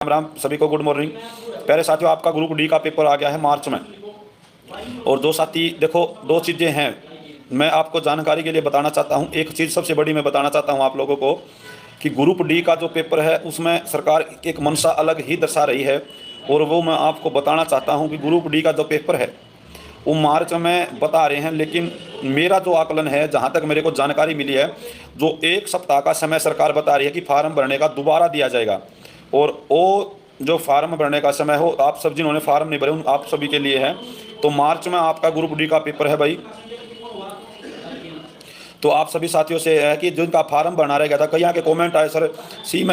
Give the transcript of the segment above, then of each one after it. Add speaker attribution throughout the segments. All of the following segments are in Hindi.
Speaker 1: राम राम सभी को, गुड मॉर्निंग। प्यारे साथियों, आपका ग्रुप डी का पेपर आ गया है मार्च में। और दो साथी देखो, दो चीज़ें हैं मैं आपको जानकारी के लिए बताना चाहता हूं। एक चीज़ सबसे बड़ी मैं बताना चाहता हूं आप लोगों को कि ग्रुप डी का जो पेपर है उसमें सरकार एक मंशा अलग ही दर्शा रही है, और वो मैं आपको बताना चाहता हूँ कि ग्रुप डी का जो पेपर है वो मार्च में बता रहे हैं, लेकिन मेरा जो आकलन है, जहाँ तक मेरे को जानकारी मिली है, जो एक सप्ताह का समय सरकार बता रही है कि फार्म भरने का दोबारा दिया जाएगा। और वो जो फार्म भरने का समय हो, आप सब जिन्होंने फार्म नहीं भरे उन आप सभी के लिए है। तो मार्च में आपका ग्रुप डी का पेपर है भाई। तो आप सभी साथियों से है कि जिनका फार्म भरना रह गया था, कई यहाँ के कमेंट आए, सर सी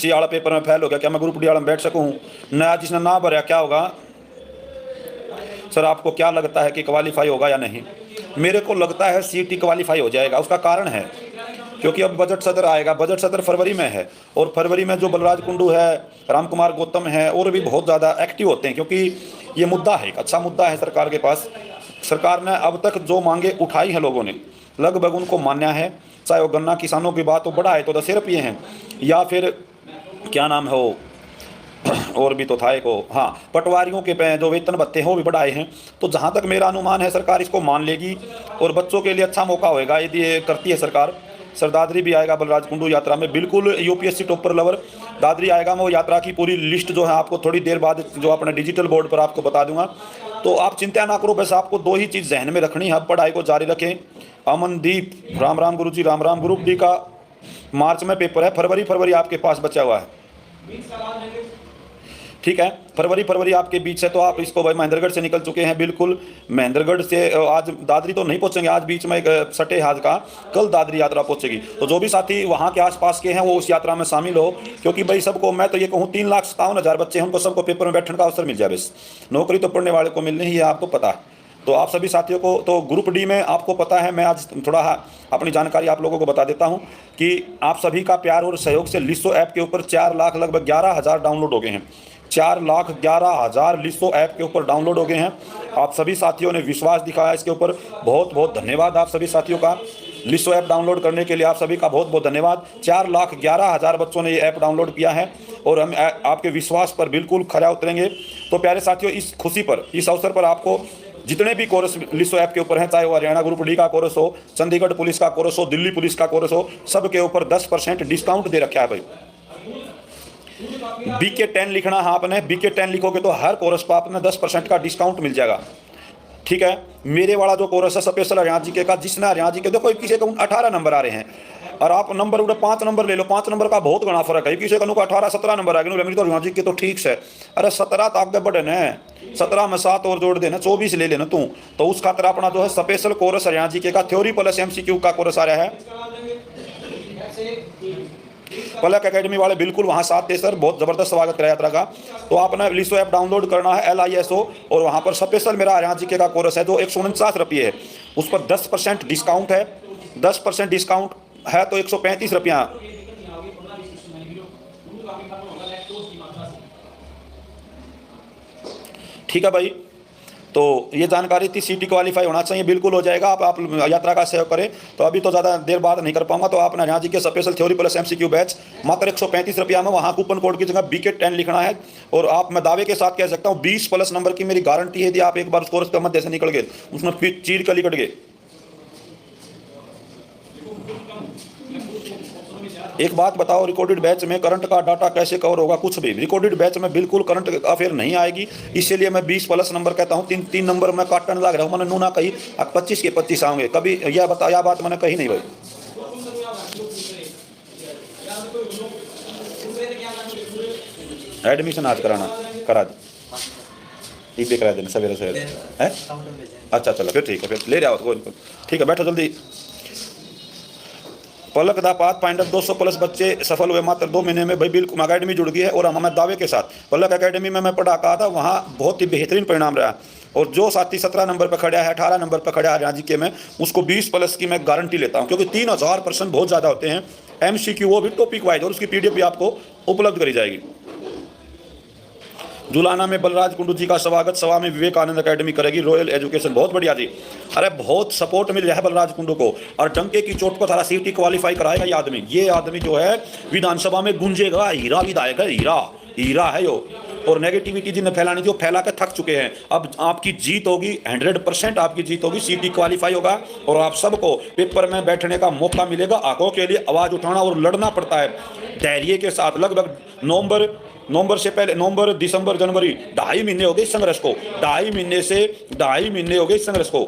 Speaker 1: वाला पेपर में फेल हो गया, क्या मैं ग्रुप डी वाला में बैठ सकूँ? नया जिसने ना भरा क्या होगा? सर आपको क्या लगता है कि क्वालिफाई होगा या नहीं? मेरे को लगता है सीटी क्वालिफाई हो जाएगा। उसका कारण है क्योंकि अब बजट सत्र आएगा। बजट सत्र फरवरी में है, और फरवरी में जो बलराज कुंडू है, राम कुमार गौतम है, और भी बहुत ज़्यादा एक्टिव होते हैं, क्योंकि ये मुद्दा है, एक अच्छा मुद्दा है सरकार के पास। सरकार ने अब तक जो मांगे उठाई हैं लोगों ने, लगभग उनको मान्या है। चाहे वो गन्ना किसानों की बात हो, बढ़ाए तो 10 रुपये हैं, या फिर क्या नाम है वो, और भी तो था एक, हाँ, पटवारियों के जो वेतन भत्ते हैं वो भी बढ़ाए हैं। तो जहाँ तक मेरा अनुमान है सरकार इसको मान लेगी, और बच्चों के लिए अच्छा मौका होएगा यदि ये करती है सरकार। सर दादरी भी आएगा बलराज कुंडू यात्रा में, बिल्कुल यूपीएससी टॉपर लवर दादरी आएगा। मैं वो यात्रा की पूरी लिस्ट जो है आपको थोड़ी देर बाद जो अपने डिजिटल बोर्ड पर आपको बता दूंगा, तो आप चिंता ना करो। बस आपको दो ही चीज़ जहन में रखनी है, पढ़ाई को जारी रखें। अमनदीप, राम राम गुरु जी, राम राम। ग्रुप डी का मार्च में पेपर है, फरवरी आपके पास बचा हुआ है, ठीक है। फरवरी आपके बीच है, तो आप इसको भाई महेंद्रगढ़ से निकल चुके हैं, बिल्कुल महेंद्रगढ़ से आज दादरी तो नहीं पहुंचेंगे, आज बीच में एक सटे हाथ का, कल दादरी यात्रा पहुंचेगी। तो जो भी साथी वहां के आसपास के हैं वो उस यात्रा में शामिल हो, क्योंकि भाई सबको मैं तो ये कहूँ 3,57,000 बच्चे हैं, उनको सबको पेपर में बैठने का अवसर मिल जाए। बस नौकरी तो पढ़ने वाले को मिलनी ही है, आपको पता है। तो आप सभी साथियों को, तो ग्रुप डी में आपको पता है, मैं आज थोड़ा अपनी जानकारी आप लोगों को बता देता हूं कि आप सभी का प्यार और सहयोग से लिस्टो ऐप के ऊपर 4 लाख लगभग 11,000 डाउनलोड हो गए हैं। 4,11,000 लिस्टो ऐप के ऊपर डाउनलोड हो गए हैं। आप सभी साथियों ने विश्वास दिखाया इसके ऊपर, बहुत बहुत धन्यवाद आप सभी साथियों का। लिस्टो ऐप डाउनलोड करने के लिए आप सभी का बहुत बहुत धन्यवाद। 4,11,000 बच्चों ने ये ऐप डाउनलोड किया है, और हम आपके विश्वास पर बिल्कुल खरा उतरेंगे। तो प्यारे साथियों, इस खुशी पर, इस अवसर पर आपको जितने भी कोर्स लिस्टो ऐप के ऊपर हैं, चाहे वो हरियाणा ग्रुप डी का कोर्स हो, चंडीगढ़ पुलिस का कोर्स हो, दिल्ली पुलिस का कोर्स हो, सब के ऊपर 10% डिस्काउंट दे रखा है भाई। BK10 लिखना है आपने, BK10 लिखोगे तो हर कोर्स पर आपने 10% का डिस्काउंट मिल जाएगा, ठीक है। मेरे वाला जो कोर्स है स्पेशल हरियाणा जीके का, जिसने हरियाणा जीके, देखो किसी का 18 नंबर आ रहे हैं, और आप नंबर उठे 5 नंबर ले लो, 5 नंबर का बहुत घना फर्क है। किसी का 18-17 नंबर आ गए, मेरी तो हरियाणा जीके तो ठीक से, अरे 17 तो आगे बढ़े न, 17 में 7 और जोड़ देना, 24 ले लेना तू। तो उस खातर अपना जो है स्पेशल कोर्स हरियाणा जीके का थ्योरी प्लस MCQ का कोर्स आ रहा है। पलक एकेडमी वाले बिल्कुल वहां साथ थे सर, बहुत जबरदस्त स्वागत करा यात्रा का। तो आपने लिस्टो ऐप डाउनलोड करना है, LISO, और वहां पर स्पेशल मेरा हरियाणा जीके का कोर्स है जो 149 रुपये है, उस पर 10% डिस्काउंट है। 10% डिस्काउंट है तो 135 रुपया, ठीक है भाई। तो ये जानकारी थी, सीटी क्वालिफाई होना चाहिए, बिल्कुल हो जाएगा। आप यात्रा का सहयोग करें। तो अभी तो ज़्यादा देर बाद नहीं कर पाऊंगा, तो आपने हरियाणा जी के special theory plus MCQ batch मात्र 135 रुपया में, वहाँ कूपन कोड की जगह BK10 लिखना है। और आप, मैं दावे के साथ कह सकता हूँ, 20+ नंबर की मेरी गारंटी है। यदि आप एक बार उस कोर्स के मध्य से निकल गए, उसमें फिर चीर कर लिकट गए। एक बात बताओ, रिकॉर्डेड बैच में करंट का डाटा कैसे कवर होगा? कुछ भी रिकॉर्डेड बैच में बिल्कुल करंट अफेयर नहीं आएगी, इसीलिए मैं 20+ नंबर कहता हूँ। 3 नंबर मैं काटने लग रहा हूँ, मैंने नूना कही 25 के 25 आएंगे, कभी यह बात मैंने कही नहीं भाई। एडमिशन आज करा दी, करा देना सवेरे सवेरे है। अच्छा चलो फिर ठीक है, फिर ले जाओ, ठीक है, बैठो जल्दी। पलक दा पाथ फाइंडर 200+ बच्चे सफल हुए मात्र 2 महीने में भाई। बिल्कुल अकेडमी जुड़ गई है, और हमें दावे के साथ पलक अकेडमी में मैं पढ़ा कहा था, वहाँ बहुत ही बेहतरीन परिणाम रहा। और जो साथी 17 नंबर पर खड़ा है, 18 नंबर पर खड़ा है हरियाणा जीके में, उसको 20+ की मैं गारंटी लेता हूँ, क्योंकि 3000 प्रश्न बहुत ज़्यादा होते हैं। MCQ वो भी टॉपिक वाइज, और उसकी PDF भी आपको उपलब्ध करी जाएगी। जुलाना में बलराज कुंडू जी का स्वागत, सभा में विवेकानंद अकेडमी करेगी रॉयल एजुकेशन। बहुत बढ़िया जी, अरे बहुत सपोर्ट मिल रहा है बलराज कुंडू को, और डंके की चोट पर सारा सीटी क्वालिफाई कराएगा ये आदमी जो है विधानसभा में गूंजेगा, हीरा विधायक है, हीरा। हीरा है यो। और नेगेटिविटी जिन्हें फैलानी थी वो फैला के थक चुके हैं। अब आपकी जीत होगी, 100% आपकी जीत होगी, सीटी क्वालिफाई होगा और आप सबको पेपर में बैठने का मौका मिलेगा। आंखों के लिए आवाज़ उठाना और लड़ना पड़ता है धैर्य के साथ। लगभग नवंबर से पहले, नवंबर, दिसंबर, जनवरी, 2.5 महीने हो गए इस संघर्ष को, 2.5 महीने हो गए इस संघर्ष को।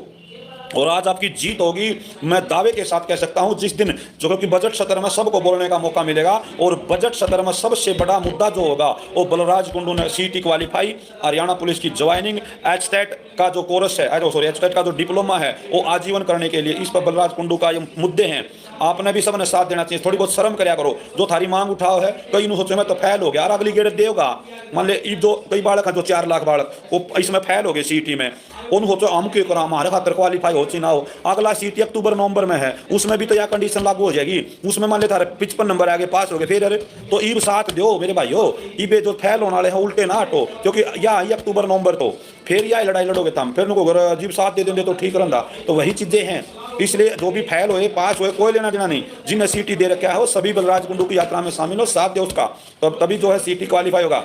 Speaker 1: और आज आपकी जीत होगी। मैं दावे के साथ कह सकता हूं, जिस दिन जो कि बजट सत्र में सबको बोलने का मौका मिलेगा और बजट सत्र में सबसे बड़ा मुद्दा जो होगा वो बलराज कुंडू ने सीटी क्वालिफाई, हरियाणा पुलिस की ज्वाइनिंग, एचटेट का जो कोर्स है, एचटेट का जो डिप्लोमा है वो आजीवन करने के लिए, इस पर बलराज कुंडू का ये मुद्दे हैं। आपने भी सबने साथ देना चाहिए। थोड़ी बहुत शर्म करया करो। जो थारी मांग उठाओ है, कई सोचे मैं तो फैल हो गया यार, अगली गेड़ देगा। मान ले जो कई बालक हैं जो 4 लाख बालक वो इसमें फैल हो गए सीटी में, उन सोचो हम क्यों करा, हमारे खातर क्वालिफाई हो ची ना हो। अगला सीटी अक्टूबर नवंबर में है, उसमें भी तो यह कंडीशन लागू हो जाएगी। उसमें मान ले थारे 55 नंबर आगे पास हो गए, फिर अरे तो ईब साथ दो मेरे भाइयों, ईबे जो फैल होने वाले हैं उल्टे ना हटो, क्योंकि या ही अक्टूबर नवंबर तो फिर यह लड़ाई लड़ोगे तम, फिर उनको अजीब साथ दे देंगे तो ठीक रहता। तो वही चीजें हैं। इसलिए जो भी फैल हुए पास हुए कोई लेना देना नहीं। जिन्हें सीटी दे रखा है वो सभी बलराज कुंडू की यात्रा में शामिल हो, साथ दे उसका, तो तभी जो है सीटी क्वालिफाई होगा।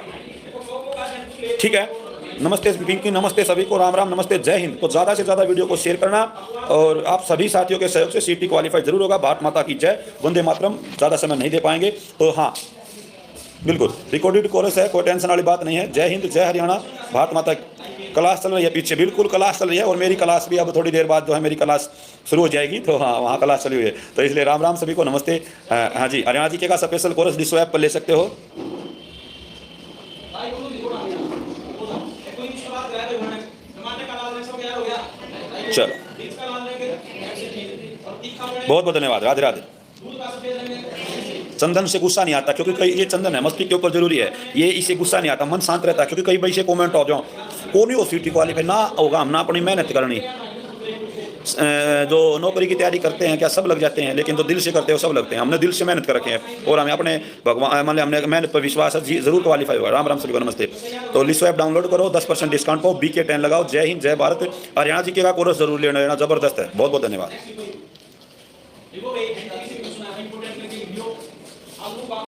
Speaker 1: ठीक है। नमस्ते पिंकी, नमस्ते सभी को, राम राम, नमस्ते, जय हिंद। तो ज़्यादा से ज़्यादा वीडियो को शेयर करना और आप सभी साथियों के सहयोग से सीटी क्वालिफाई जरूर होगा। भारत माता की जय, वंदे मातरम। ज़्यादा समय नहीं दे पाएंगे तो हाँ बिल्कुल रिकॉर्डेड कोरस है, कोई टेंशन वाली बात नहीं है। जय हिंद, जय हरियाणा, भारत माता। क्लास चल रही है पीछे, बिल्कुल क्लास चल रही है और मेरी क्लास भी अब थोड़ी देर बाद जो है मेरी क्लास शुरू हो जाएगी, तो हाँ वहाँ क्लास चली हुई है। तो इसलिए राम राम सभी को, नमस्ते। हाँ जी, हरियाणा जी के का स्पेशल कोर्स डिसो ऐप पर ले सकते हो। चलो बहुत बहुत धन्यवाद, राधे राधे। चंदन से गुस्सा नहीं आता, क्योंकि कई ये चंदन है मस्ती के ऊपर जरूरी है, ये इसे गुस्सा नहीं आता, मन शांत रहता है। क्योंकि कई भाई से कमेंट हो जाओ को नहीं हो सीटी क्वालिफाई ना होगा, हम ना अपनी मेहनत करनी। जो नौकरी की तैयारी करते हैं क्या सब लग जाते हैं, लेकिन जो दिल से करते हैं वो सब लगते हैं। हमने दिल से मेहनत कर रखे हैं और हमें अपने भगवान मान हमने मेहनत पर विश्वास है, जरूर क्वालिफाई होगा। राम राम सभी को, नमस्ते। तो लिसो ऐप डाउनलोड करो, 10% डिस्काउंट पाओ, BK10 लगाओ। जय हिंद, जय भारत। हरियाणा जी के का कोर्स जरूर लेना, जबरदस्त है। बहुत बहुत धन्यवाद।